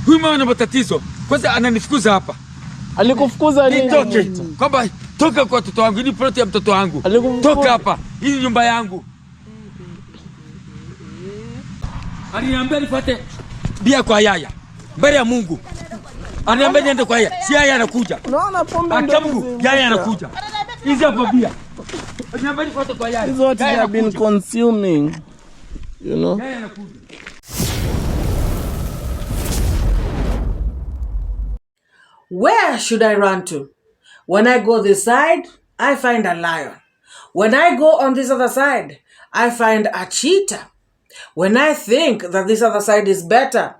Huyu mama ana matatizo. Kwanza ananifukuza hapa. Alikufukuza nini? Nitoke. Kwamba toka kwa mtoto wangu, ni plot ya mtoto wangu. Toka hapa. Hii ni nyumba yangu. Aliniambia nifuate bia kwa yaya. Mbele ya Mungu. Ananiambia niende kwa yaya. Si yaya anakuja. Unaona pombe ndio Mungu, yaya anakuja. Hizi hapa bia. Ananiambia nifuate kwa yaya. These what have been consuming. You know? Yaya anakuja. Where should I run to? When I go this side, I find a lion. When I go on this other side, I find a cheetah. When I think that this other side is better,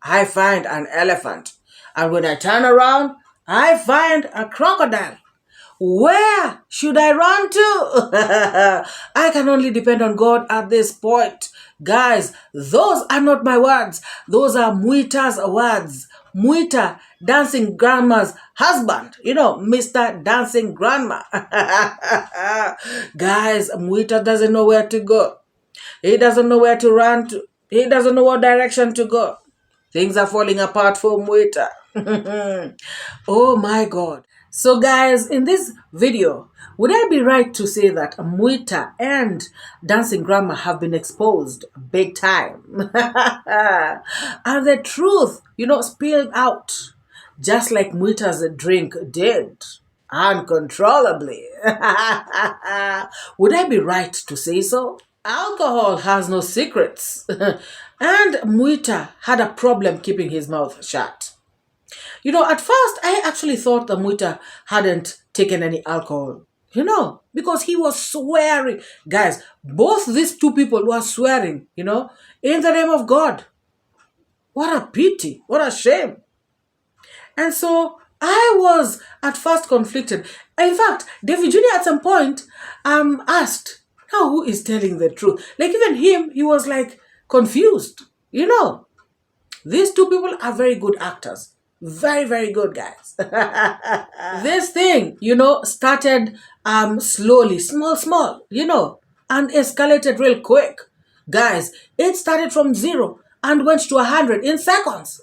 I find an elephant. And when I turn around, I find a crocodile. Where should I run to? I can only depend on God at this point. Guys, those are not my words. Those are Mwita's words. Mwita, Dancing Grandma's husband. You know, Mr. Dancing Grandma. Guys, Mwita doesn't know where to go. He doesn't know where to run to. He doesn't know what direction to go. Things are falling apart for Mwita. Oh my God. So guys, in this video, would I be right to say that Mwita and Dancing Grandma have been exposed big time? And the truth, you know, spilled out, just like Mwita's drink did, uncontrollably. Would I be right to say so? Alcohol has no secrets. And Mwita had a problem keeping his mouth shut. You know, at first, I actually thought that Mwita hadn't taken any alcohol. You know, because he was swearing. Guys, both these two people were swearing, you know, in the name of God. What a pity. What a shame. And so I was at first conflicted. In fact, davyjnr at some point asked, now who is telling the truth? Like even him, he was like confused. You know, these two people are very good actors. Very, very good, guys. This thing, you know, started slowly, small, you know, and escalated real quick. Guys, it started from 0 and went to 100 in seconds.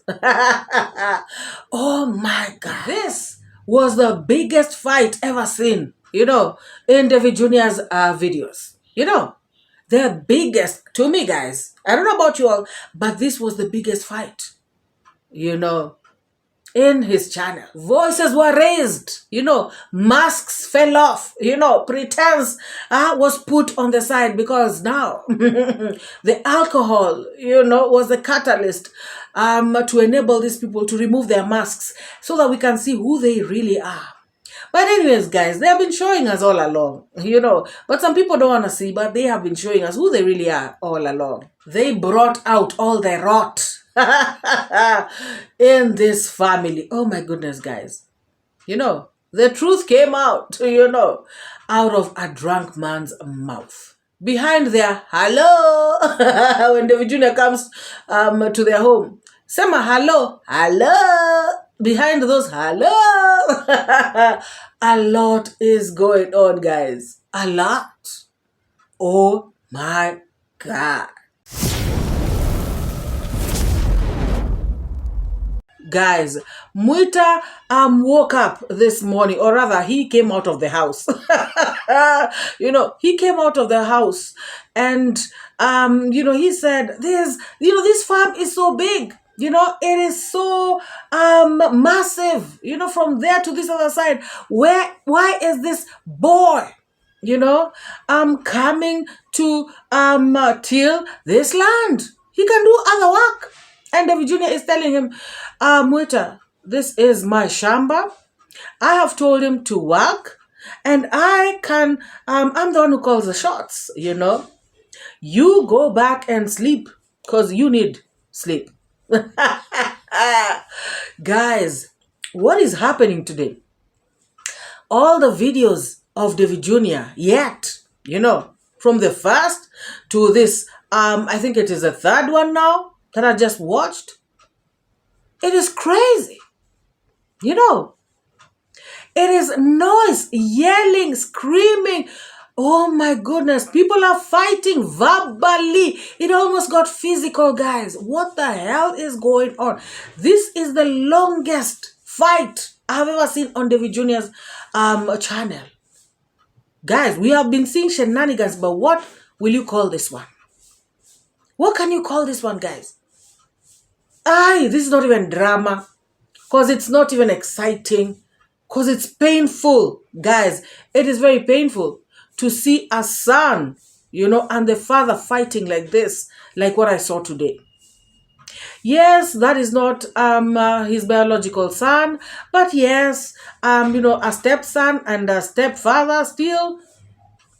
Oh my God. This was the biggest fight ever seen, you know, in davyjnr's videos. You know, the biggest, to me, guys. I don't know about you all, but this was the biggest fight, you know, in his channel. Voices were raised, you know, masks fell off, you know, pretense was put on the side because now the alcohol, you know, was the catalyst to enable these people to remove their masks so that we can see who they really are. But anyways, guys, they have been showing us all along, you know, but some people don't want to see, but they have been showing us who they really are all along. They brought out all the rot in this family. Oh my goodness, guys. You know, the truth came out, you know, out of a drunk man's mouth. Behind their hello, when davyjnr comes to their home, Sema hello, hello. Behind those hello, a lot is going on, guys. A lot. Oh my God. Guys, Mwita woke up this morning, or rather, he came out of the house. You know, he came out of the house and, you know, he said, this farm is so big. You know, it is so massive, you know, from there to this other side. Why is this boy, you know, coming to till this land? He can do other work. And davyjnr is telling him, Mwita, this is my shamba. I have told him to work. And I can, I'm the one who calls the shots, you know. You go back and sleep because you need sleep. Guys, what is happening today? All the videos of davyjnr yet, you know, from the first to this, I think it is the third one now that I just watched. It is crazy. You know, it is noise, yelling, screaming, Oh my goodness, people are fighting verbally. It almost got physical, guys. What the hell is going on? This is the longest fight I've ever seen on David Jr.'s channel. Guys, we have been seeing shenanigans, but what will you call this one? What can you call this one, guys? This is not even drama, because it's not even exciting, because it's painful. Guys, it is very painful to see a son, and the father fighting like this, like what I saw today. Yes, that is not his biological son, but yes, a stepson and a stepfather still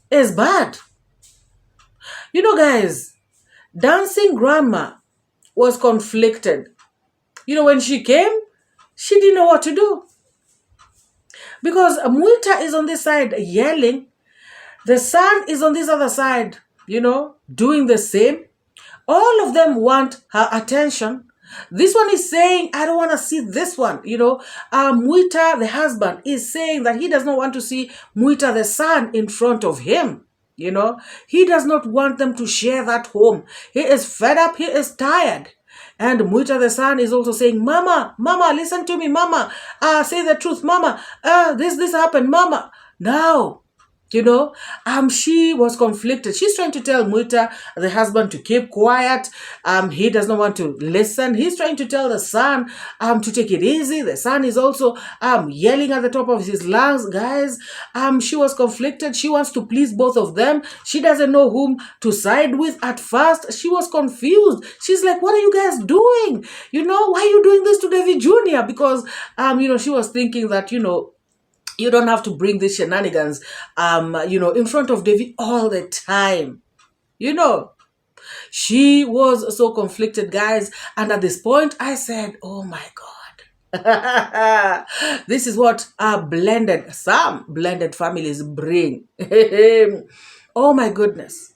is bad. Guys, dancing grandma was conflicted. When she came, she didn't know what to do. Because Mwita is on this side yelling, the son is on this other side, doing the same. All of them want her attention. This one is saying, I don't want to see this one. Mwita, the husband, is saying that he does not want to see Mwita, the son, in front of him. He does not want them to share that home. He is fed up. He is tired. And Mwita, the son, is also saying, Mama, listen to me, Mama. Say the truth, Mama. This happened, Mama. Now, she was conflicted. She's trying to tell Mwita, the husband, to keep quiet. He does not want to listen. He's trying to tell the son to take it easy. The son is also yelling at the top of his lungs. Guys, she was conflicted. She wants to please both of them. She doesn't know whom to side with at first. She was confused. She's like, what are you guys doing? Why are you doing this to David Jr.? Because, she was thinking that, you don't have to bring these shenanigans, in front of David all the time. She was so conflicted, guys. And at this point, I said, oh my God. This is what some blended families bring. Oh my goodness.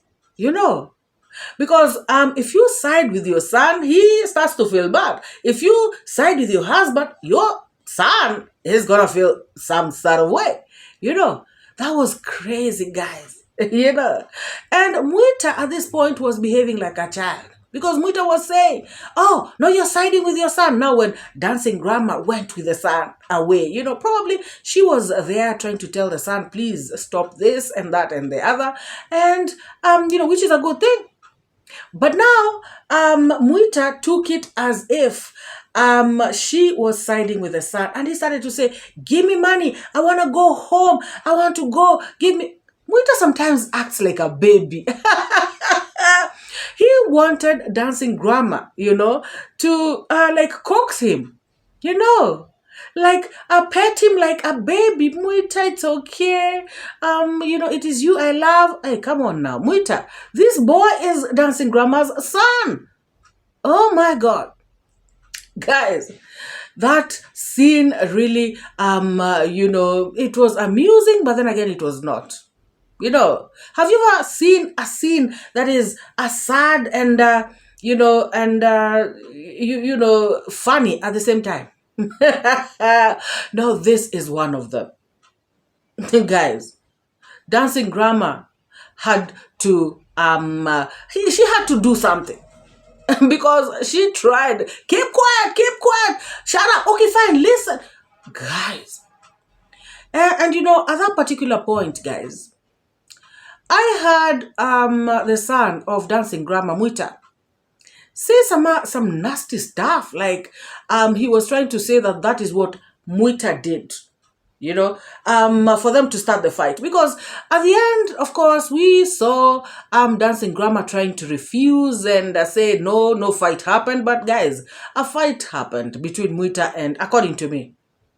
Because if you side with your son, he starts to feel bad. If you side with your husband, your son is gonna feel some sort of way. That was crazy, guys. And Mwita at this point was behaving like a child, because Mwita was saying, oh, no, you're siding with your son. Now when dancing grandma went with the son away, probably she was there trying to tell the son, please stop this and that and the other. And, which is a good thing. But now, Mwita took it as if she was siding with the son, and he started to say, give me money, I want to go home, I want to go, give me. Mwita sometimes acts like a baby. He wanted dancing grandma, to like coax him, like pet him like a baby. Mwita, it's okay. It is you I love. Hey, come on now, Mwita. This boy is dancing grandma's son. Oh my God. Guys, that scene really, it was amusing, but then again, it was not. Have you ever seen a scene that is sad and, funny at the same time? No, this is one of them. Guys, dancing grandma had to, she had to do something. Because she tried, keep quiet, shut up, okay, fine, listen. Guys. And at that particular point, guys, I heard the son of dancing grandma, Mwita, say some nasty stuff. Like, he was trying to say that is what Mwita did. For them to start the fight. Because at the end, of course, we saw dancing grandma trying to refuse and say no fight happened. But guys, a fight happened between Mwita and, according to me,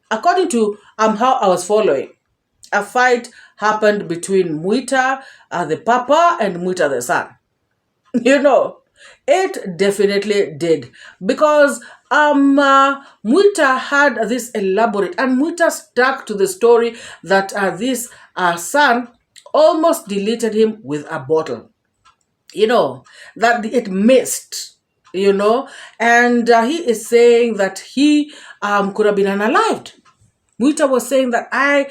according to how I was following, a fight happened between Mwita, the papa, and Mwita, the son. It definitely did, because Mwita had this elaborate, and Mwita stuck to the story that this son almost deleted him with a bottle. That it missed, and he is saying that he could have been unalived. Mwita was saying that I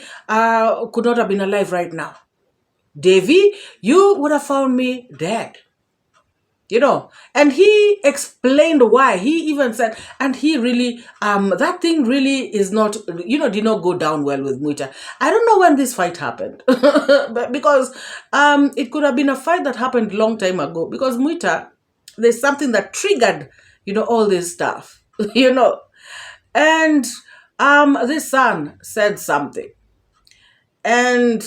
could not have been alive right now. Davy, you would have found me dead. And he explained why. He even said, and he really, that thing really is not, did not go down well with Muita. I don't know when this fight happened, but because it could have been a fight that happened long time ago, because Muita, there's something that triggered, all this stuff, and this son said something, and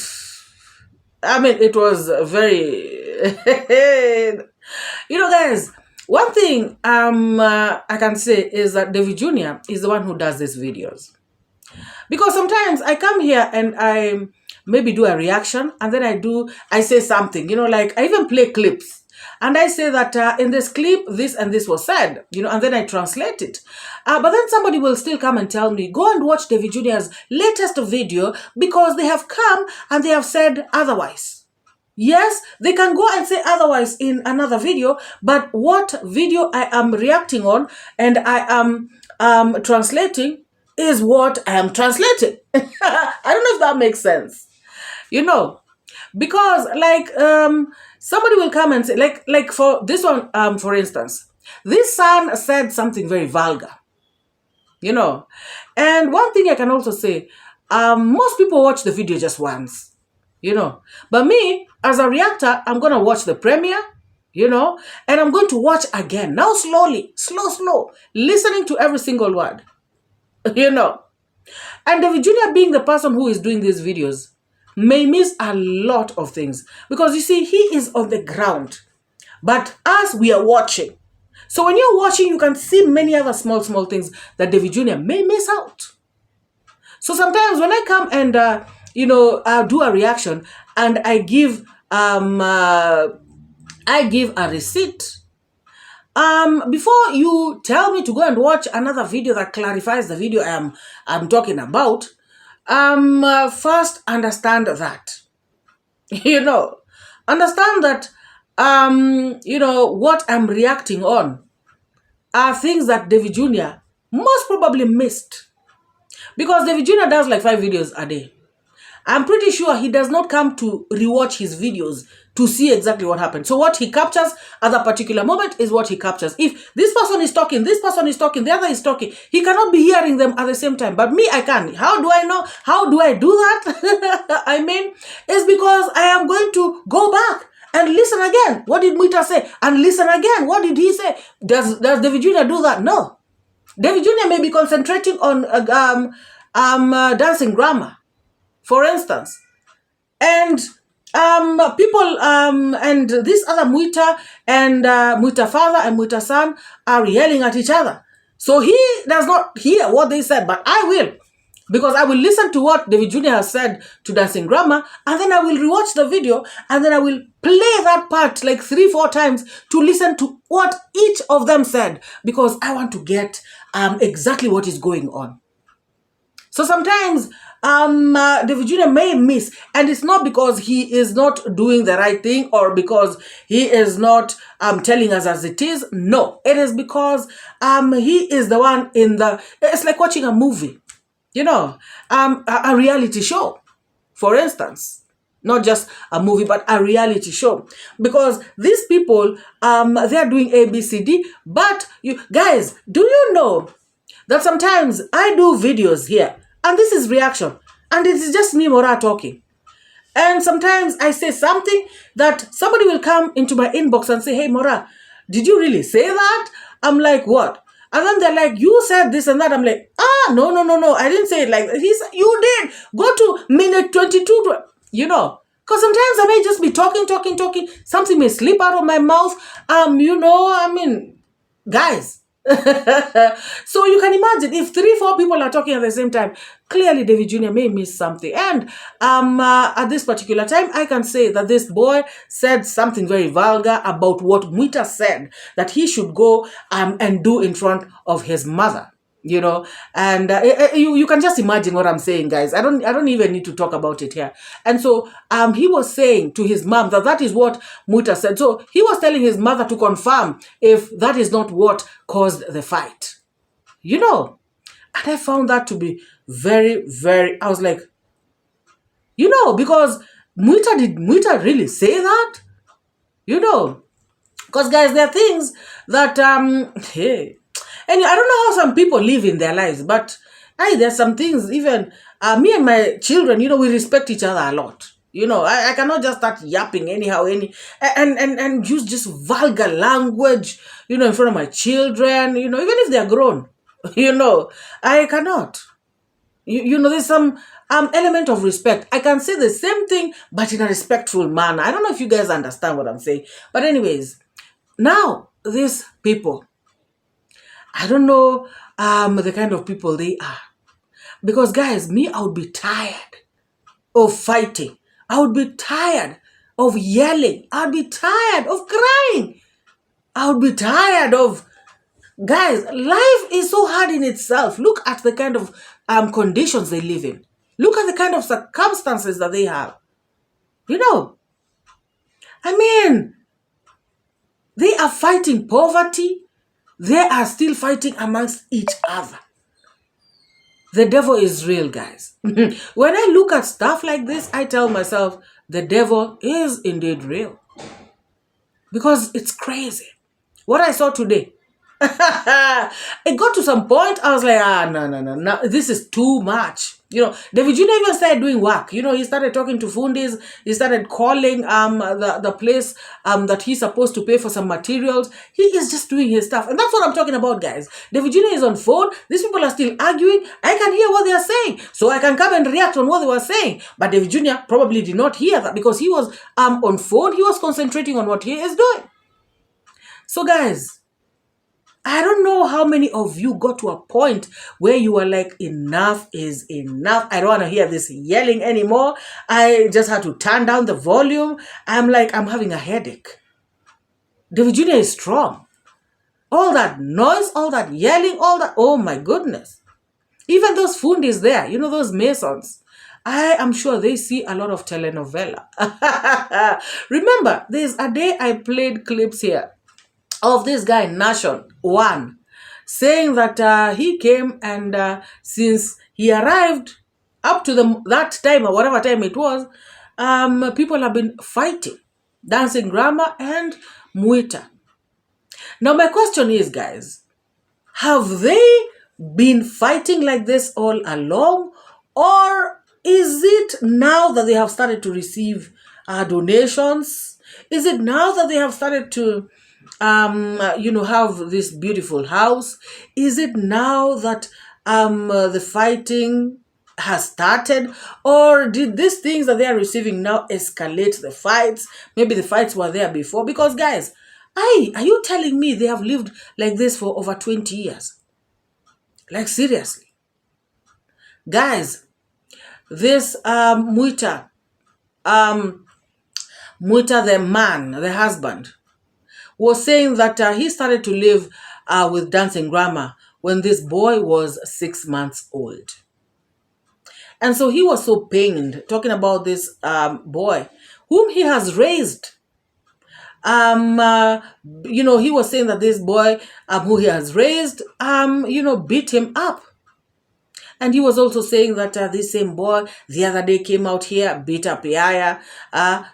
I mean, it was very, guys, one thing I can say is that David Jr. is the one who does these videos. Because sometimes I come here and I maybe do a reaction, and then I say something, like I even play clips. And I say that in this clip, this and this was said, and then I translate it. But then somebody will still come and tell me, go and watch David Jr.'s latest video because they have come and they have said otherwise. Yes, they can go and say otherwise in another video, but what video I am reacting on and I am translating is what I am translating. I don't know if that makes sense. Because somebody will come and say, like for this one, for instance, this son said something very vulgar, and one thing I can also say, most people watch the video just once, but me as a reactor, I'm going to watch the premiere, and I'm going to watch again, now slowly, slow, listening to every single word, and David Jr. being the person who is doing these videos may miss a lot of things because you see, he is on the ground, but us, we are watching. So when you're watching, you can see many other small things that David Jr. may miss out. So sometimes when I come and I'll do a reaction and I give a receipt. Before you tell me to go and watch another video that clarifies the video I'm talking about, first understand that, understand that, what I'm reacting on are things that David Jr. most probably missed. Because David Jr. does like 5 videos a day. I'm pretty sure he does not come to rewatch his videos to see exactly what happened. So what he captures at that particular moment is what he captures. If this person is talking, the other is talking, he cannot be hearing them at the same time. But me, I can. How do I know? How do I do that? I mean, it's because I am going to go back and listen again. What did Muita say? And listen again. What did he say? Does David Jr. do that? No. David Jr. may be concentrating on dancing grammar, for instance, and people and this other Muita and Muita father and Muita son are yelling at each other. So he does not hear what they said, but I will, because I will listen to what David Jr. has said to dancing grammar, and then I will rewatch the video, and then I will play that part like 3-4 times to listen to what each of them said, because I want to get exactly what is going on. So sometimes David Jr. may miss, and it's not because he is not doing the right thing or because he is not telling us as it is. No, it is because he is the one it's like watching a movie, a reality show, for instance. Not just a movie, but a reality show. Because these people, they are doing A, B, C, D. But you guys, do you know that sometimes I do videos here, and this is reaction, and it is just me, MORAA, talking. And sometimes I say something that somebody will come into my inbox and say, hey, MORAA, did you really say that? I'm like, what? And then they're like, you said this and that. I'm like, no, I didn't say it like that. He said, you did. Go to minute 22, because sometimes I may just be talking. Something may slip out of my mouth. Guys. So you can imagine if 3-4 people are talking at the same time, clearly David Jr. may miss something. And at this particular time, I can say that this boy said something very vulgar about what Muita said that he should go and do in front of his mother. And you can just imagine what I'm saying, guys. I don't even need to talk about it here. And so he was saying to his mom that is what Muita said. So he was telling his mother to confirm if that is not what caused the fight. And I found that to be very, very, I was like, because did Mwita really say that? You know, because guys, there are things that, hey, and I don't know how some people live in their lives, but there's some things, even me and my children, you know, we respect each other a lot. You know, I cannot just start yapping anyhow, and use just vulgar language, you know, in front of my children, you know, even if they're grown, you know, I cannot. You know, there's some element of respect. I can say the same thing, but in a respectful manner. I don't know if you guys understand what I'm saying. But anyways, now these people, I don't know the kind of people they are. Because guys, me, I would be tired of fighting. I would be tired of yelling. I would be tired of crying. I would be tired of... Guys, life is so hard in itself. Look at the kind of conditions they live in. Look at the kind of circumstances that they have. You know, I mean, they are fighting poverty. They are still fighting amongst each other. The devil is real, guys. When I look at stuff like this, I tell myself, the devil is indeed real. Because it's crazy. What I saw today, it got to some point, I was like, no, this is too much. You know, davyjnr even started doing work. You know, he started talking to fundis. He started calling the place that he's supposed to pay for some materials. He is just doing his stuff. And that's what I'm talking about, guys. davyjnr is on phone. These people are still arguing. I can hear what they are saying. So I can come and react on what they were saying. But davyjnr probably did not hear that because he was on phone. He was concentrating on what he is doing. So, guys, I don't know how many of you got to a point where you were like, enough is enough. I don't want to hear this yelling anymore. I just had to turn down the volume. I'm like, I'm having a headache. davyjnr is strong. All that noise, all that yelling, all that, oh my goodness. Even those fundis there, you know, those masons, I am sure they see a lot of telenovela. Remember, there's a day I played clips here of this guy, Nation One, saying that he came and since he arrived up to that time or whatever time it was, people have been fighting Dancing Grandma and Mwita. Now my question is, guys, have they been fighting like this all along, or is it now that they have started to receive donations? Is it now that they have started to you know, have this beautiful house? Is it now that the fighting has started, or did these things that they are receiving now escalate the fights? Maybe the fights were there before. Because guys, are you telling me they have lived like this for over 20 years? Like, seriously, guys, this Mwita, the man, the husband, was saying that he started to live with Dancing Grandma when this boy was 6 months old. And so he was so pained talking about this boy whom he has raised. You know, he was saying that this boy who he has raised, you know, beat him up. And he was also saying that this same boy the other day came out here, beat up Yaya.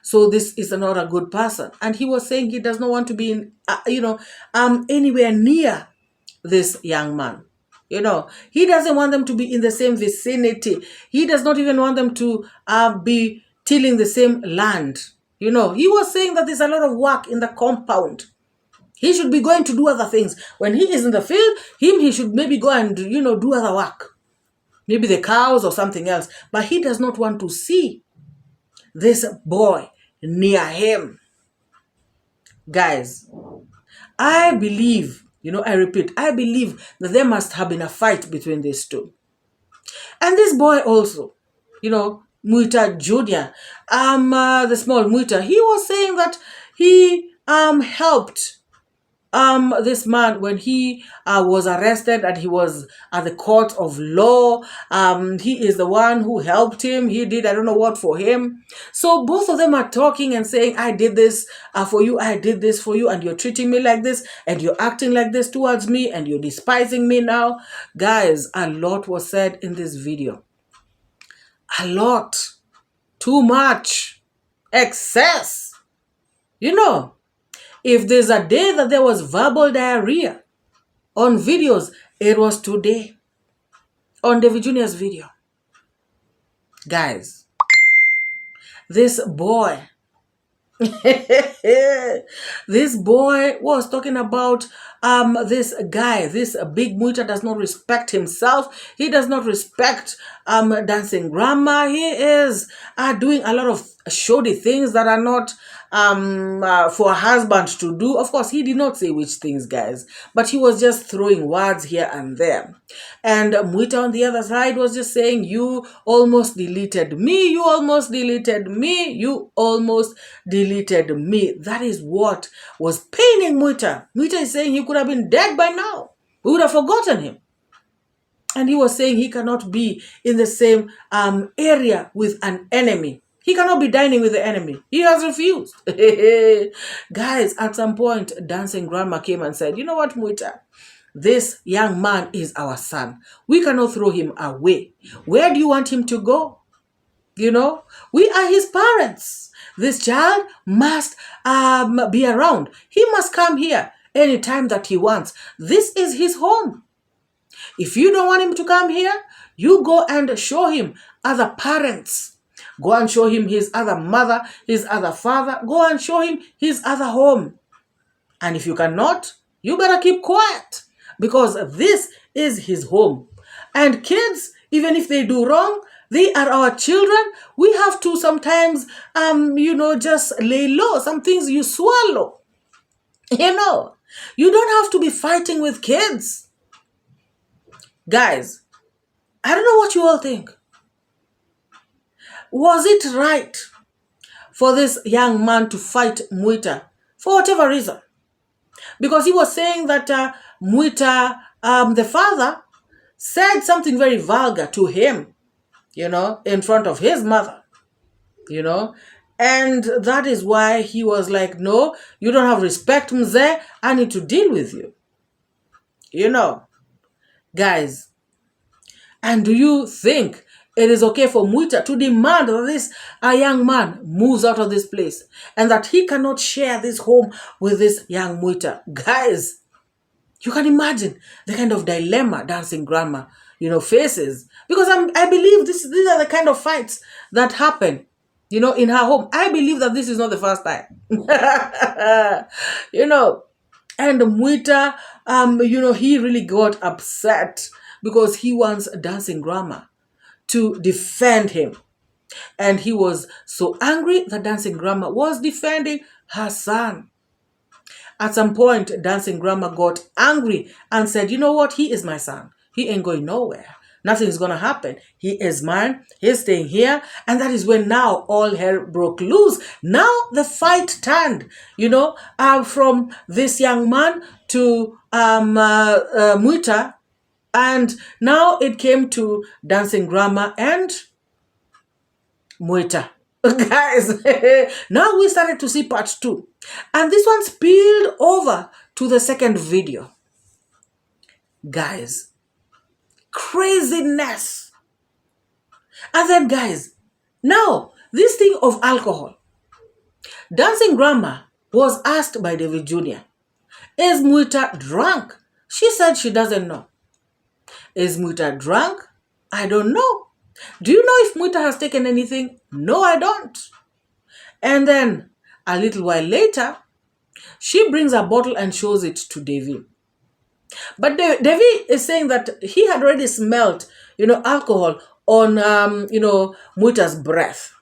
So this is not a good person. And he was saying he does not want to be in, you know, anywhere near this young man. You know, he doesn't want them to be in the same vicinity. He does not even want them to be tilling the same land. You know, he was saying that there's a lot of work in the compound. He should be going to do other things. When he is in the field, he should maybe go and, you know, do other work. Maybe the cows or something else. But he does not want to see this boy near him. Guys, I believe, you know, I repeat, I believe that there must have been a fight between these two. And this boy also, you know, Mwita Jr., the small Mwita, he was saying that he helped this man when he was arrested and he was at the court of law. He is the one who helped him. He did I don't know what for him. So both of them are talking and saying, I did this for you, I did this for you, and you're treating me like this, and you're acting like this towards me, and you're despising me now. Guys, a lot was said in this video. A lot. Too much. excess. You know, if there's a day that there was verbal diarrhea on videos, it was today on David Jr.'s video. Guys, this boy, this boy was talking about this guy, this big muita does not respect himself. He does not respect dancing grandma. He is doing a lot of shoddy things that are not for a husband to do. Of course, he did not say which things, guys, but he was just throwing words here and there. And Muita on the other side was just saying, you almost deleted me, you almost deleted me, you almost deleted me. That is what was paining Muita. Muita is saying he could have been dead by now. We would have forgotten him. And he was saying he cannot be in the same area with an enemy. He cannot be dining with the enemy. He has refused. Guys, at some point, dancing grandma came and said, you know what, Muita? This young man is our son. We cannot throw him away. Where do you want him to go? You know, we are his parents. This child must be around. He must come here anytime that he wants. This is his home. If you don't want him to come here, you go and show him other parents. Go and show him his other mother, his other father. Go and show him his other home. And if you cannot, you better keep quiet, because this is his home. And kids, even if they do wrong, they are our children. We have to sometimes, just lay low. Some things you swallow. You know, you don't have to be fighting with kids. Guys, I don't know what you all think. Was it right for this young man to fight Muita for whatever reason? Because he was saying that Muita, the father, said something very vulgar to him, in front of his mother, and that is why he was like, no, you don't have respect, mzee, I need to deal with you. Guys, and do you think it is okay for Muita to demand that this young man moves out of this place and that he cannot share this home with this young Muita? Guys, you can imagine the kind of dilemma dancing grandma, faces. Because I believe these are the kind of fights that happen, in her home. I believe that this is not the first time. And Muita, he really got upset because he wants dancing grandma to defend him. And he was so angry that dancing grandma was defending her son. At some point, dancing grandma got angry and said, you know what? He is my son. He ain't going nowhere. Nothing's going to happen. He is mine. He's staying here. And that is when now all hell broke loose. Now the fight turned, from this young man to Muita. And now it came to dancing grandma and Muita. Guys, now we started to see part 2. And this one spilled over to the second video. Guys, craziness. And then, guys, now this thing of alcohol. Dancing grandma was asked by David Jr., is Muita drunk? She said she doesn't know. Is Muita drunk? I don't know. Do you know if Muita has taken anything? No, I don't. And then a little while later, she brings a bottle and shows it to Devi. But Devi is saying that he had already smelled, alcohol on, Muita's breath.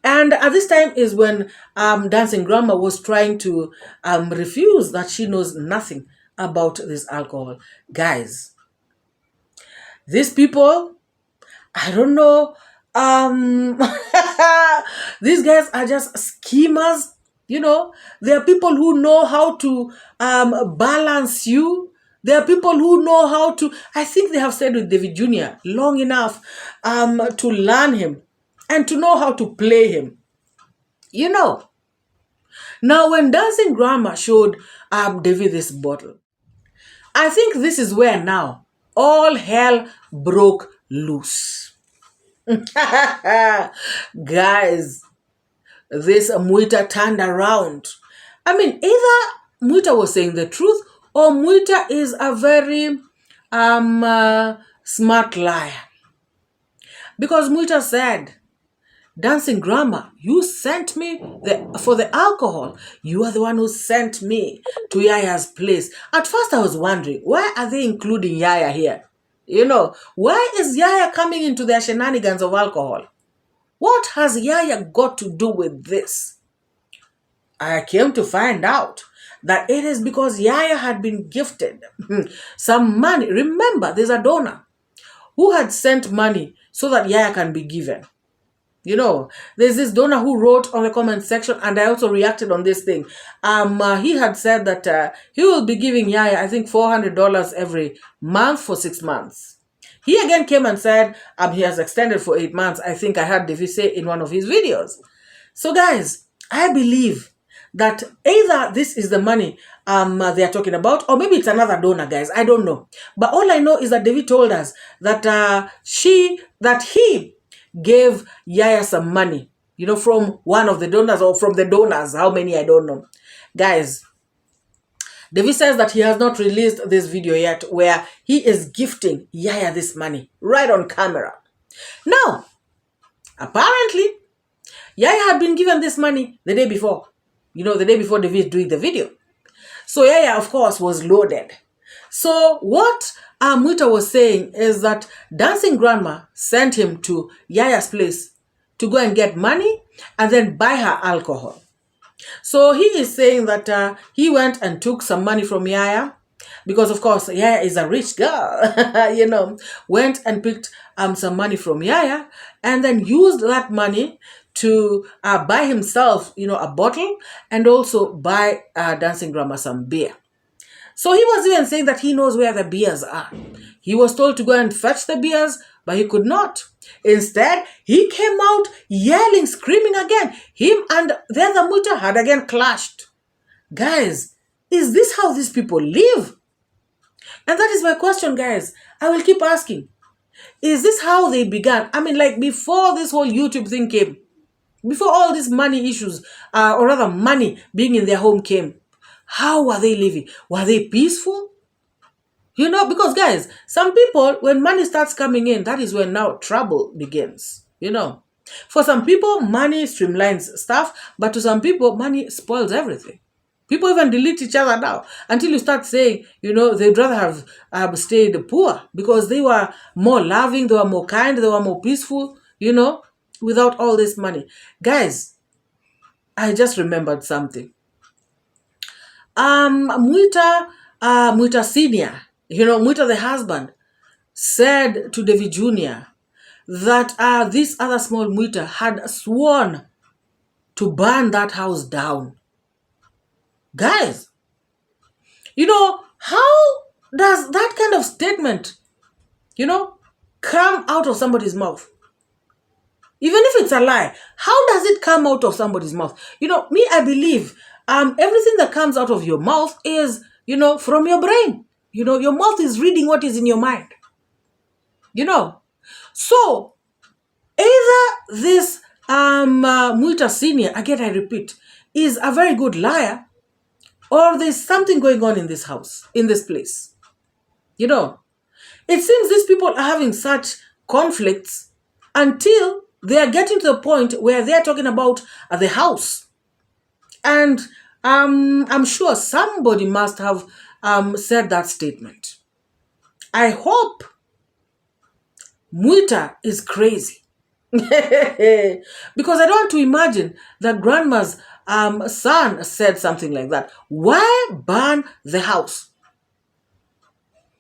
And at this time is when dancing grandma was trying to refuse that she knows nothing about this alcohol. Guys, these people, I don't know, these guys are just schemers, There are people who know how to balance you. There are people who know how to, I think they have stayed with David Jr. long enough to learn him and to know how to play him. Now when dancing grandma showed David this bottle, I think this is where now all hell broke loose. Guys, this Mwita turned around. I mean, either Mwita was saying the truth or Mwita is a very smart liar. Because Mwita said, Dancing Grandma, you sent me for the alcohol. You are the one who sent me to Yaya's place. At first I was wondering, why are they including Yaya here? You know, why is Yaya coming into their shenanigans of alcohol? What has Yaya got to do with this? I came to find out that it is because Yaya had been gifted some money. Remember, there's a donor who had sent money so that Yaya can be given. You know, there's this donor who wrote on the comment section, and I also reacted on this thing. He had said that he will be giving Yaya, I think, $400 every month for 6 months. He again came and said he has extended for 8 months. I think I heard Devi say in one of his videos. So guys, I believe that either this is the money they are talking about, or maybe it's another donor, guys. I don't know. But all I know is that Devi told us that he gave Yaya some money, you know, from one of the donors or from the donors. How many, I don't know. Guys, Devi says that he has not released this video yet where he is gifting Yaya this money right on camera. Now, apparently, Yaya had been given this money the day before. You know, the day before Devi is doing the video. So Yaya, of course, was loaded. So what Mwita was saying is that Dancing Grandma sent him to Yaya's place to go and get money and then buy her alcohol. So he is saying that he went and took some money from Yaya because, of course, Yaya is a rich girl, you know, went and picked some money from Yaya and then used that money to buy himself, you know, a bottle and also buy Dancing Grandma some beer. So he was even saying that he knows where the beers are. He was told to go and fetch the beers, but he could not. Instead, he came out yelling, screaming again. Him and the other Mwita had again clashed. Guys, is this how these people live? And that is my question, guys. I will keep asking. Is this how they began? I mean, like before this whole YouTube thing came, before all these money issues, or rather money being in their home came, how were they living? Were they peaceful? You know, because guys, some people, when money starts coming in, that is when now trouble begins. You know, for some people, money streamlines stuff, but to some people, money spoils everything. People even delete each other now until you start saying, you know, they'd rather have stayed poor because they were more loving, they were more kind, they were more peaceful, you know, without all this money. Guys, I just remembered something. Mwita Senior, you know, Mwita the husband, said to Devi Jr. that this other small Mwita had sworn to burn that house down. Guys, you know, how does that kind of statement, you know, come out of somebody's mouth? Even if it's a lie, how does it come out of somebody's mouth? You know, me, I believe everything that comes out of your mouth is, you know, from your brain. You know, your mouth is reading what is in your mind. You know, so either this Mwita Senior, again I repeat, is a very good liar, or there's something going on in this house, in this place. You know, it seems these people are having such conflicts until they are getting to the point where they are talking about the house. And I'm sure somebody must have said that statement. I hope Mwita is crazy. Because I don't want to imagine that grandma's son said something like that. Why burn the house?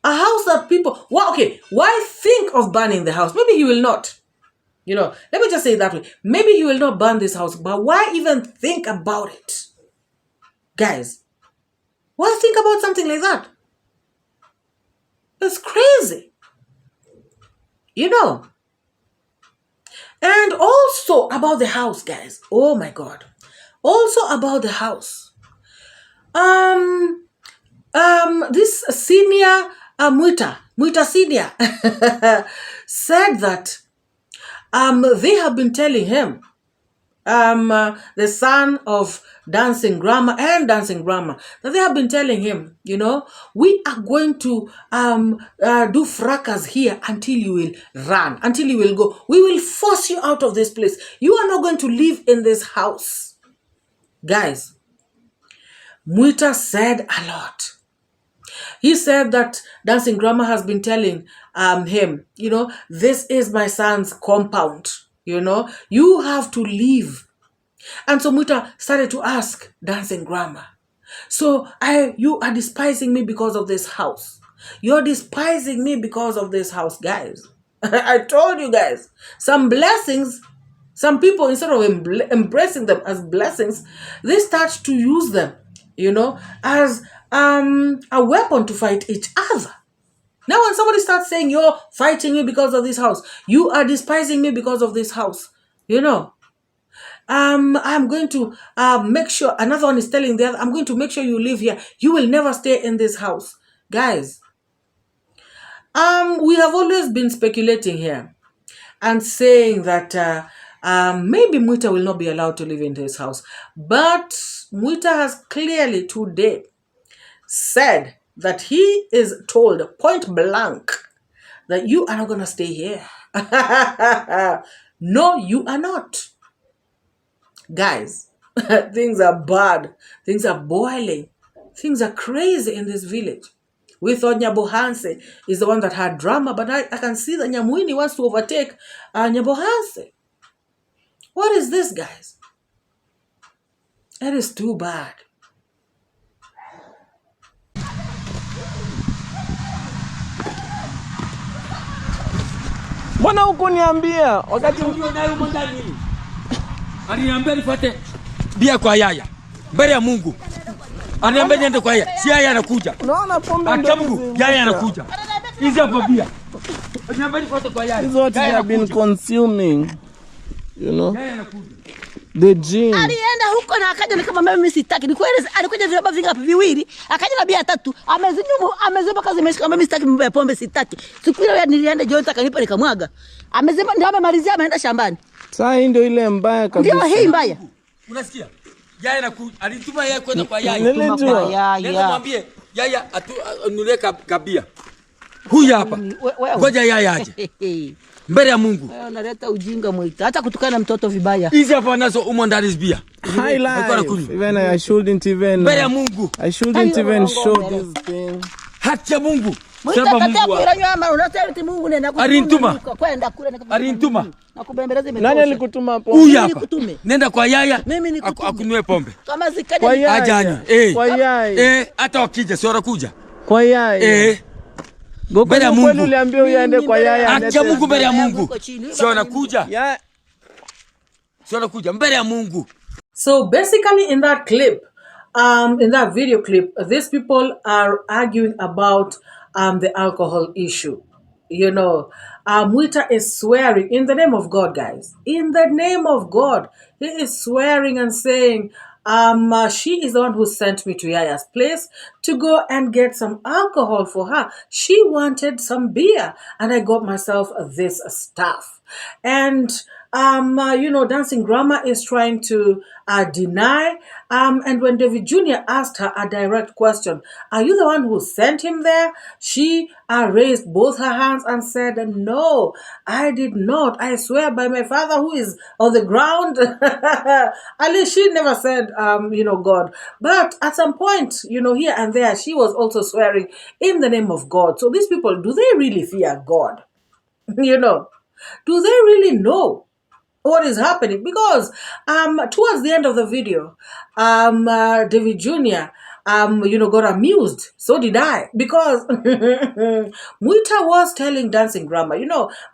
A house that people, well, okay, why think of burning the house? Maybe he will not. You know, let me just say it that way. Maybe he will not burn this house, but why even think about it? Guys, why think about something like that? It's crazy. You know. And also about the house, guys. Oh my God. Also about the house. This senior Mwita Senior said that they have been telling him the son of Dancing Grandma and Dancing Grandma, that they have been telling him, we are going to do fracas here until you will run, until you will go. We will force you out of this place. You are not going to live in this house. Guys, Mwita said a lot. He said that Dancing Grandma has been telling him, this is my son's compound. You have to leave. And so Mwita started to ask Dancing Grandma, so you are despising me because of this house. You're despising me because of this house, guys. I told you guys, some blessings, some people, instead of embracing them as blessings, they start to use them, as a weapon to fight each other. Now when somebody starts saying, you're fighting me because of this house, you are despising me because of this house, I'm going to make sure, another one is telling the other, I'm going to make sure you live here. You will never stay in this house. Guys, we have always been speculating here and saying that maybe Mwita will not be allowed to live in his house. But Mwita has clearly today said that he is told point blank that you are not going to stay here. No, you are not. Guys, things are bad. Things are boiling. Things are crazy in this village. We thought Nyabohanse is the one that had drama, but I can see that Nyamwini wants to overtake Nyabohanse. What is this, guys? That is too bad. Mbona hukuniambia wakati nayo mondani? Aliniambia nifuate bia kwa yaya. Mbele ya Mungu. Aliniambia niende kwa yaya. Si yaya anakuja. unaona pombe ndio Mungu, yaya anakuja. Hizi hapo bia. Aliniambia nifuate kwa yaya. This is what you have been consuming. Yaya anakuja. The gin. Alienda huko na akaja ni kama mimi sitaki. Ni kweli alikuja viroba vingapi viwili, akaja na bia 3. Amezima kazi imeshika mimi sitaki mambo ya pombe sitaki. Siku ile nilienda jioni akanipa nikamwaga. Amezima ndio amemalizia ameenda shambani. Sasa hii ndio ile mbaya kabisa. Ndio hii mbaya. Unasikia? Yaya anakuja. Alituma yeye kwenda kwa yaya. Nilijua. Mwambie yaya anulie kabia. Huyu hapa. Ngoja yaya aje. Mbele ya Mungu. Wewe unaleta ujinga Mwita. Hata kutukana mtoto vibaya. Hizi hapa nazo umo ndani bia. Even I shouldn't even. Mbele ya Mungu. I shouldn't even show this thing. Haki ya Mungu. Sema Mungu. Unataka Mungu nenda Alinituma. Kwenda kule Alinituma. Nakubembeleza imetosha. Nani alikutuma hapo? Huyu hapa. Nenda kwa yaya. Akunue pombe. Kama zikaje ajanya. Kwa yaya. Hata wakija si wanakuja. Kwa yaya. Mbele ya Mungu. Kwani uliambiwa uende kwa yaya? Haki ya Mungu mbele ya Mungu. Si wanakuja. Si wanakuja mbele ya Mungu. So basically in that clip, in that video clip, these people are arguing about the alcohol issue. Mwita is swearing in the name of God, guys. In the name of God, he is swearing and saying, she is the one who sent me to Yaya's place to go and get some alcohol for her. She wanted some beer, and I got myself this stuff. And Dancing Grandma is trying to deny. And when David Jr. asked her a direct question, are you the one who sent him there? She raised both her hands and said, no, I did not. I swear by my father who is on the ground. At least she never said, God. But at some point, here and there, she was also swearing in the name of God. So these people, do they really fear God? Do they really know what is happening? Because towards the end of the video, David Jr. got amused. So did I. Because Mwita was telling Dancing Grandma,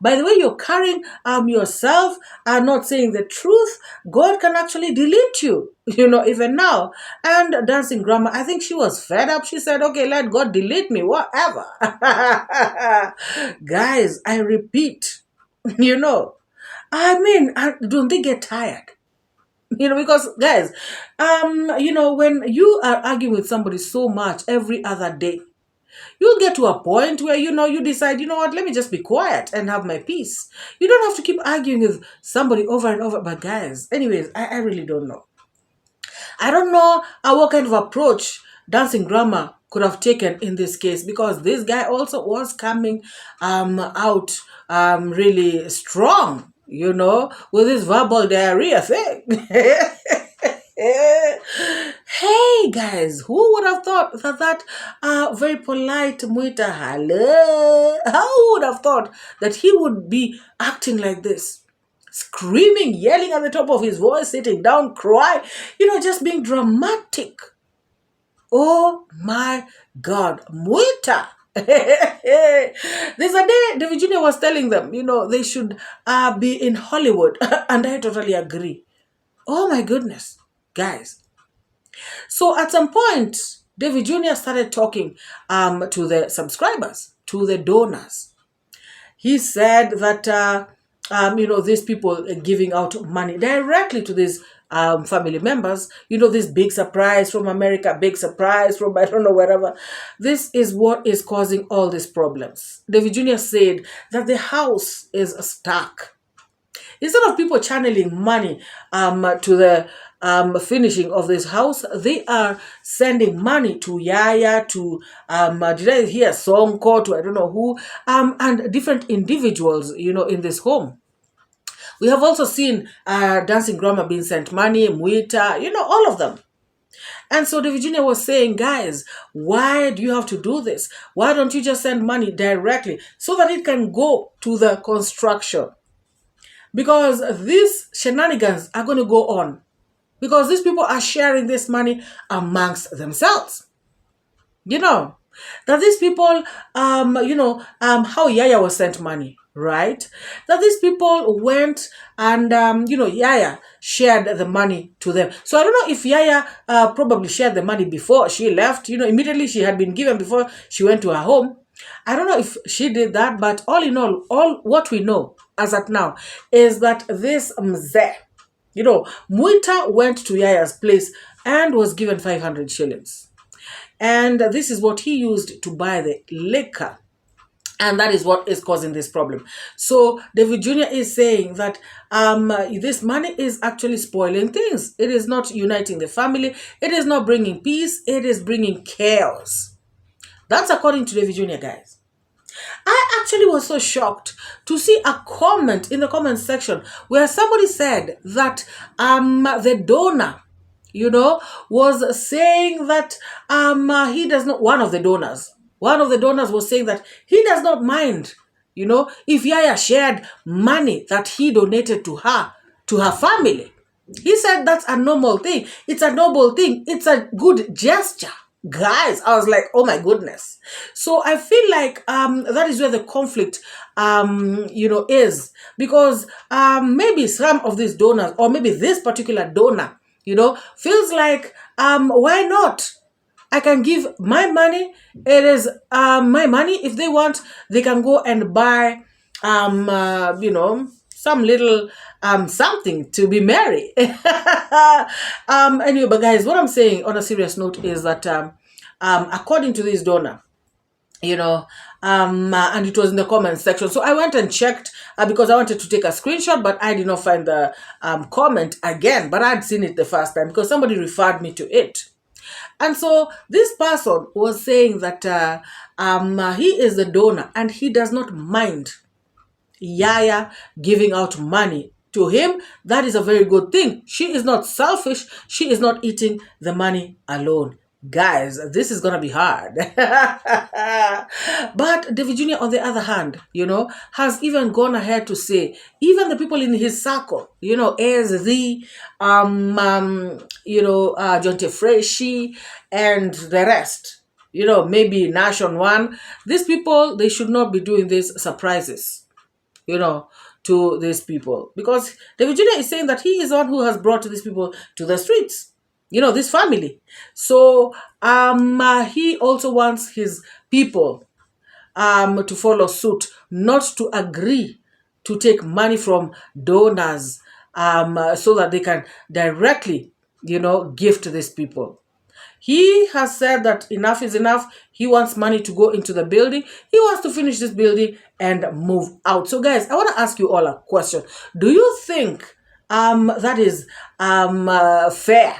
by the way you're carrying yourself and not saying the truth, God can actually delete you, even now. And Dancing Grandma, I think she was fed up. She said, okay, let God delete me, whatever. Guys, I repeat, don't they get tired? Because guys, when you are arguing with somebody so much every other day, You'll get to a point where, you decide, what, let me just be quiet and have my peace. You don't have to keep arguing with somebody over and over. But guys, anyways, I really don't know. I don't know what kind of approach Dancing Grandma could have taken in this case, because this guy also was coming out really strong, with this verbal diarrhea thing. Hey guys, who would have thought that very polite Mwita, how would have thought that he would be acting like this? Screaming, yelling at the top of his voice, sitting down, cry, just being dramatic. Oh my God, Mwita. There's a day davyjnr was telling them, they should be in Hollywood. And I totally agree. Oh my goodness, guys. So at some point, davyjnr started talking to the subscribers, to the donors. He said that, these people are giving out money directly to these family members, this big surprise from America, big surprise from I don't know wherever. This is what is causing all these problems. davyjnr said that the house is stuck. Instead of people channeling money to the finishing of this house, they are sending money to Yaya, to did I hear Sonko, to I don't know who, and different individuals, in this home. We have also seen Dancing Grandma being sent money, Mwita, all of them. And so davyjnr was saying, guys, why do you have to do this? Why don't you just send money directly so that it can go to the construction? Because these shenanigans are going to go on. Because these people are sharing this money amongst themselves. That these people, how Yaya was sent money, right? That these people went and, Yaya shared the money to them. So I don't know if Yaya probably shared the money before she left. Immediately she had been given before she went to her home. I don't know if she did that, but all in all what we know as at now is that this mzee, Mwita went to Yaya's place and was given 500 shillings. And this is what he used to buy the liquor. And that is what is causing this problem. So davyjnr is saying that this money is actually spoiling things. It is not uniting the family. It is not bringing peace. It is bringing chaos. That's according to davyjnr, guys. I actually was so shocked to see a comment in the comment section where somebody said that the donor, was saying that he does not, one of the donors was saying that he does not mind, if Yaya shared money that he donated to her family. He said that's a normal thing. It's a noble thing. It's a good gesture. Guys, I was like, oh my goodness. So I feel like that is where the conflict, is. Because maybe some of these donors, or maybe this particular donor, feels like, why not? I can give my money. It is my money. If they want, they can go and buy, some little something to be merry. Anyway, but guys, what I'm saying on a serious note is that according to this donor, and it was in the comment section. So I went and checked because I wanted to take a screenshot, but I did not find the comment again. But I'd seen it the first time because somebody referred me to it. And so this person was saying that he is the donor and he does not mind Yaya giving out money to him. That is a very good thing. She is not selfish. She is not eating the money alone. Guys, this is going to be hard. But davyjnr, on the other hand, has even gone ahead to say, even the people in his circle, 𝐂𝐍𝐍𝐍, Jonte Freshy, and the rest, maybe Nation One, these people, they should not be doing these surprises, to these people. Because davyjnr is saying that he is the one who has brought these people to the streets. This family. So he also wants his people to follow suit, not to agree to take money from donors so that they can directly, gift these people. He has said that enough is enough. He wants money to go into the building. He wants to finish this building and move out. So guys, I want to ask you all a question. Do you think that is fair?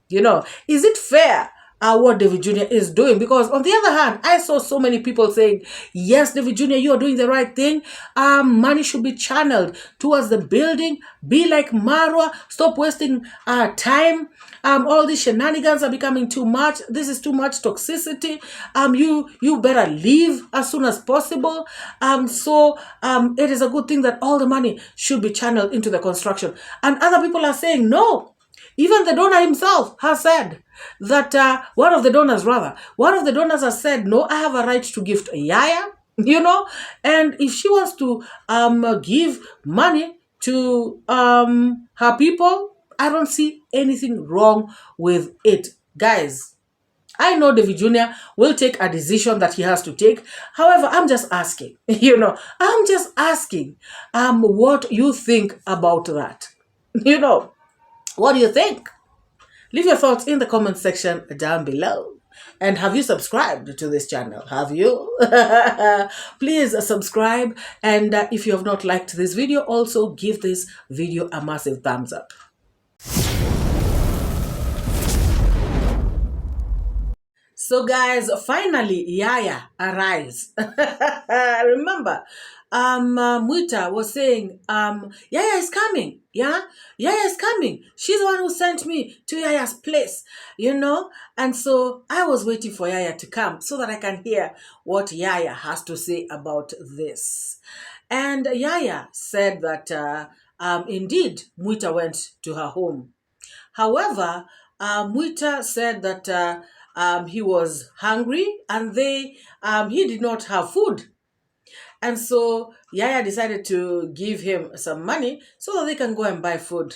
You know, is it fair what David Jr. is doing? Because on the other hand, I saw so many people saying, yes, David Jr., you are doing the right thing. Money should be channeled towards the building. Be like MORAA. Stop wasting time. All these shenanigans are becoming too much. This is too much toxicity. You better leave as soon as possible. So it is a good thing that all the money should be channeled into the construction. And other people are saying no. Even the donor himself has said that one of the donors has said, no, I have a right to gift Yaya, you know, and if she wants to give money to her people, I don't see anything wrong with it. Guys, I know David Jr. will take a decision that he has to take. However, I'm just asking, I'm just asking what you think about that. What do you think? Leave your thoughts in the comment section down below. And have you subscribed to this channel? Have you? Please subscribe. And if you have not liked this video, also give this video a massive thumbs up. So guys, finally Yaya arrives. Remember, Mwita was saying, Yaya is coming. Yeah, Yaya is coming. She's the one who sent me to Yaya's place, And so I was waiting for Yaya to come so that I can hear what Yaya has to say about this. And Yaya said that indeed Mwita went to her home. However, Mwita said that he was hungry and he did not have food. And so Yaya decided to give him some money so that they can go and buy food.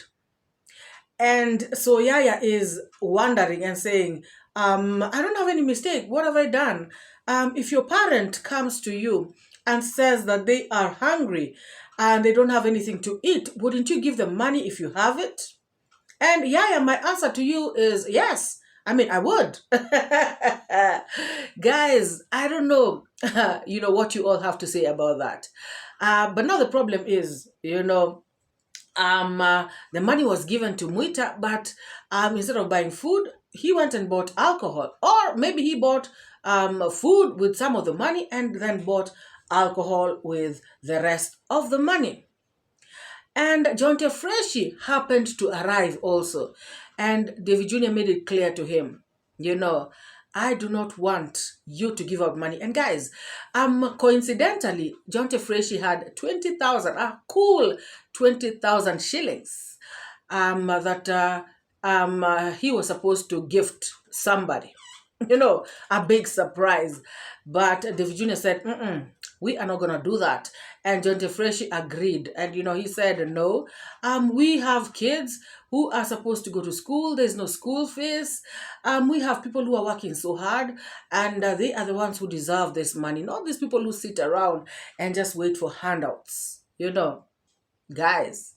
And so Yaya is wondering and saying, I don't have any mistake. What have I done? If your parent comes to you and says that they are hungry and they don't have anything to eat, wouldn't you give them money if you have it? And Yaya, my answer to you is yes. I would. Guys, I don't know, what you all have to say about that. But now the problem is, the money was given to Mwita, but instead of buying food, he went and bought alcohol. Or maybe he bought food with some of the money and then bought alcohol with the rest of the money. And Freshy happened to arrive also. And David Jr. made it clear to him, I do not want you to give out money. And guys, coincidentally, Freshy had 20,000, a cool 20,000 shillings that he was supposed to gift somebody. A big surprise. But David Jr. said, we are not going to do that. And Freshy agreed. And, he said, no, we have kids who are supposed to go to school. There's no school fees. We have people who are working so hard. And they are the ones who deserve this money. Not these people who sit around and just wait for handouts. Guys,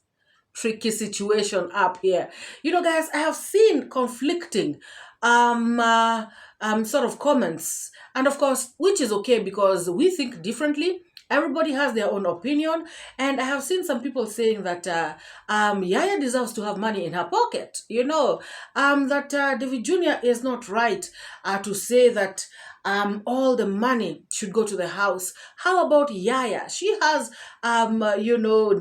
tricky situation up here. Guys, I have seen conflicting sort of comments, and of course, which is okay because we think differently. Everybody has their own opinion, and I have seen some people saying that Yaya deserves to have money in her pocket. That David Jr. is not right to say that all the money should go to the house. How about Yaya? She has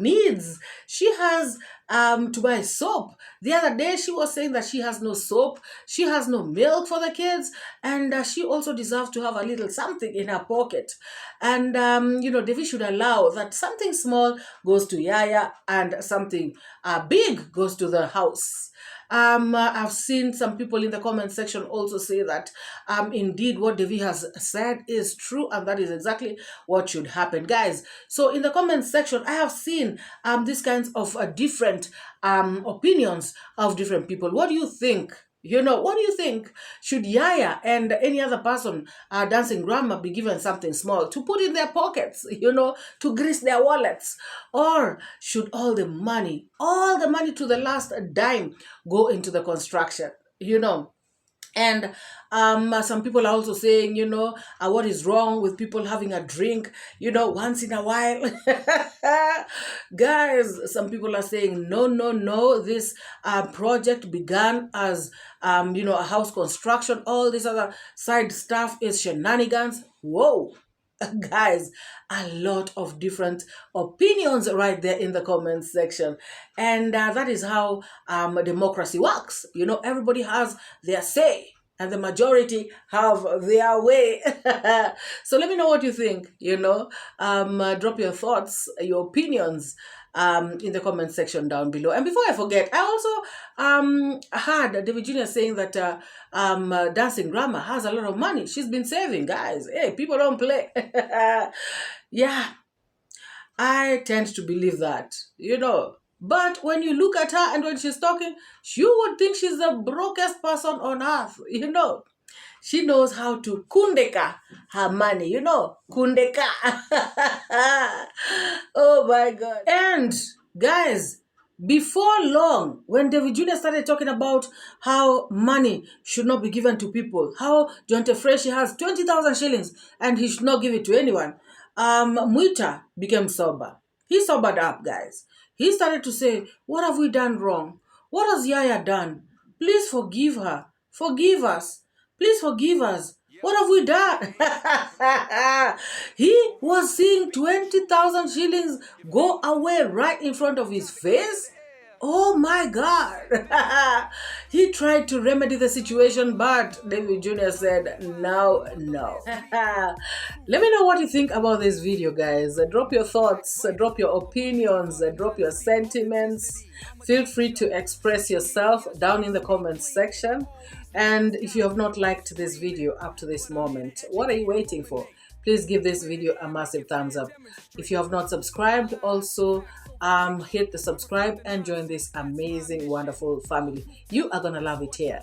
needs. She has to buy soap. The other day she was saying that she has no soap, she has no milk for the kids, and she also deserves to have a little something in her pocket. And David should allow that something small goes to Yaya and something big goes to the house. I've seen some people in the comment section also say that indeed what David has said is true, and that is exactly what should happen, guys. So in the comment section, I have seen these kinds of different opinions of different people. What do you think? What do you think? Should Yaya and any other person, dancing grandma, be given something small to put in their pockets, to grease their wallets? Or should all the money to the last dime go into the construction? And some people are also saying, what is wrong with people having a drink, once in a while? Guys, some people are saying, no, this project began as, a house construction. All this other side stuff is shenanigans. Whoa. Guys, a lot of different opinions right there in the comments section. And that is how democracy works. Everybody has their say and the majority have their way. So let me know what you think, drop your thoughts, your opinions in the comment section down below. And before I forget, I also heard David Jr. saying that Dancing Grandma has a lot of money. She's been saving, guys. Hey, people don't play. Yeah, I tend to believe that, But when you look at her and when she's talking, you would think she's the brokest person on earth, She knows how to kundeka her money, kundeka. Oh my God. And guys, before long, when David Jr. started talking about how money should not be given to people, how Freshy has 20,000 shillings and he should not give it to anyone, Mwita became sober. He sobered up, guys. He started to say, what have we done wrong? What has Yaya done? Please forgive her. Forgive us. Please forgive us. What have we done? He was seeing 20,000 shillings go away right in front of his face. Oh my God. He tried to remedy the situation, but David Jr. said, no. Let me know what you think about this video, guys. Drop your thoughts, drop your opinions, drop your sentiments. Feel free to express yourself down in the comments section. And if you have not liked this video up to this moment, what are you waiting for? Please give this video a massive thumbs up. If you have not subscribed, also hit the subscribe and join this amazing, wonderful family. You are gonna love it here.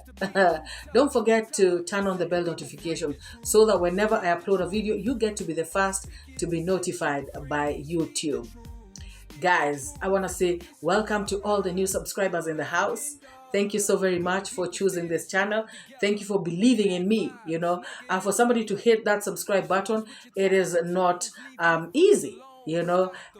Don't forget to turn on the bell notification so that whenever I upload a video, you get to be the first to be notified by YouTube. Guys, I want to say welcome to all the new subscribers in the house. Thank you so very much for choosing this channel. Thank you for believing in me, And for somebody to hit that subscribe button, it is not easy,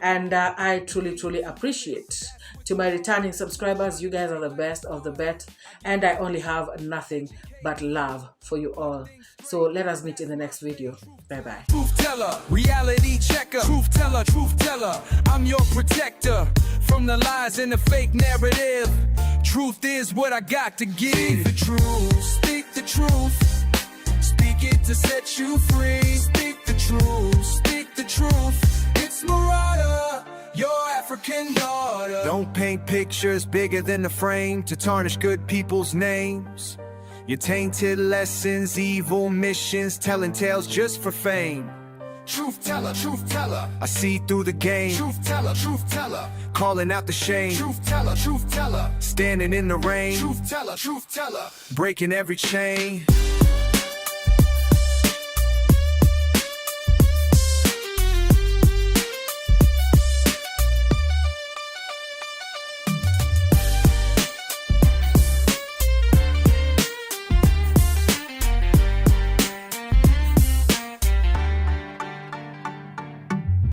And I truly appreciate. To my returning subscribers, you guys are the best of the best. And I only have nothing but love for you all. So let us meet in the next video. Bye-bye. Truth teller, reality checker. Truth teller, I'm your protector. From the lies and the fake narrative. Truth is what I got to give. Speak the truth, speak the truth. Speak it to set you free. Speak the truth, It's MORAA, your African daughter. Don't paint pictures bigger than the frame to tarnish good people's names. Your tainted lessons, evil missions, telling tales just for fame. Truth teller, I see through the game. Truth teller, calling out the shame. Truth teller, standing in the rain. Truth teller, breaking every chain.